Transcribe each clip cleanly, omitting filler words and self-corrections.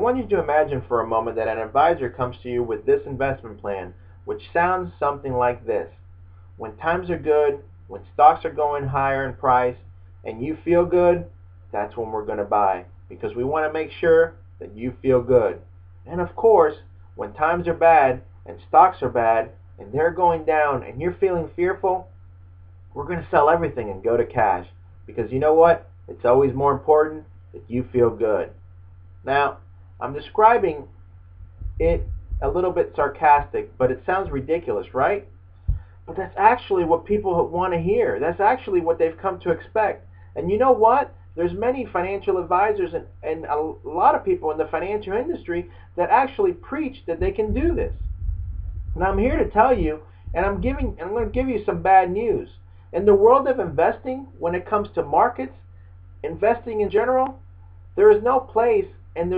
want you to imagine for a moment that an advisor comes to you with this investment plan, which sounds something like this. When times are good, when stocks are going higher in price, and you feel good, that's when we're going to buy, because we want to make sure that you feel good. And of course, when times are bad and stocks are bad and they're going down and you're feeling fearful, we're going to sell everything and go to cash, because you know what? It's always more important that you feel good. Now, I'm describing it a little bit sarcastic, but it sounds ridiculous, right? But that's actually what people want to hear. That's actually what they've come to expect. And you know what? There's many financial advisors and a lot of people in the financial industry that actually preach that they can do this. And I'm here to tell you, and I'm going to give you some bad news. In the world of investing, when it comes to markets, investing in general, there is no place, and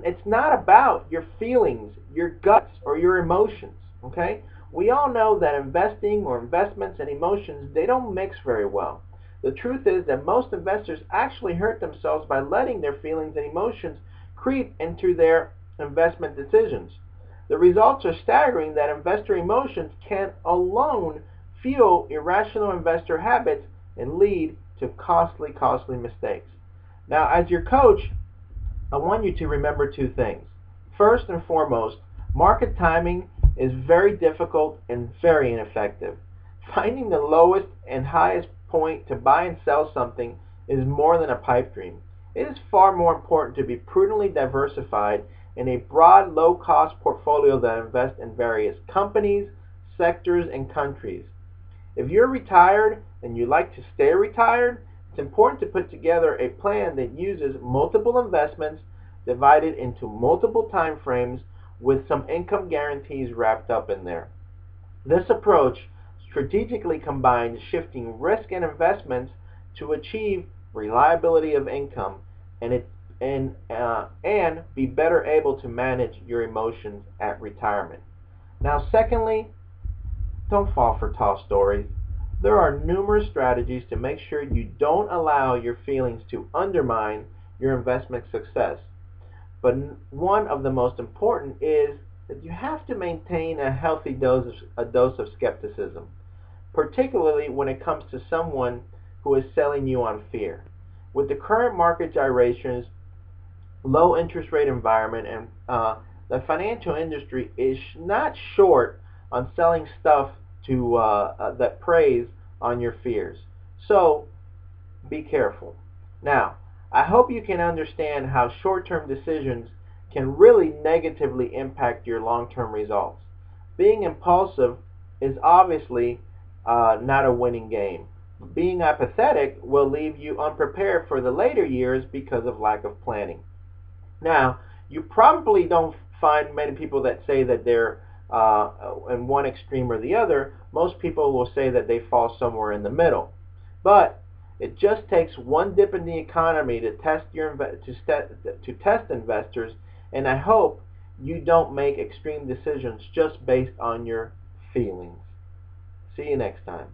it's not about your feelings, your guts, or your emotions. Okay? We all know that investing or investments and emotions, they don't mix very well. The truth is that most investors actually hurt themselves by letting their feelings and emotions creep into their investment decisions. The results are staggering that investor emotions can alone fuel irrational investor habits and lead to costly mistakes. Now, as your coach, I want you to remember two things. First and foremost, market timing is very difficult and very ineffective. Finding the lowest and highest point to buy and sell something is more than a pipe dream. It is far more important to be prudently diversified in a broad, low-cost portfolio that invests in various companies, sectors, and countries. If you're retired and you like to stay retired, it's important to put together a plan that uses multiple investments divided into multiple time frames with some income guarantees wrapped up in there. This approach strategically combines shifting risk and investments to achieve reliability of income and be better able to manage your emotions at retirement. Now, secondly, don't fall for tall stories. There are numerous strategies to make sure you don't allow your feelings to undermine your investment success. But one of the most important is that you have to maintain a healthy dose of skepticism, particularly when it comes to someone who is selling you on fear. With the current market gyrations, low interest rate environment, and the financial industry is not short on selling stuff to that preys on your fears. So be careful. Now, I hope you can understand how short-term decisions can really negatively impact your long-term results. Being impulsive is obviously not a winning game. Being apathetic will leave you unprepared for the later years because of lack of planning. Now, you probably don't find many people that say that they're in one extreme or the other. Most people will say that they fall somewhere in the middle. But it just takes one dip in the economy to test investors, and I hope you don't make extreme decisions just based on your feelings. See you next time.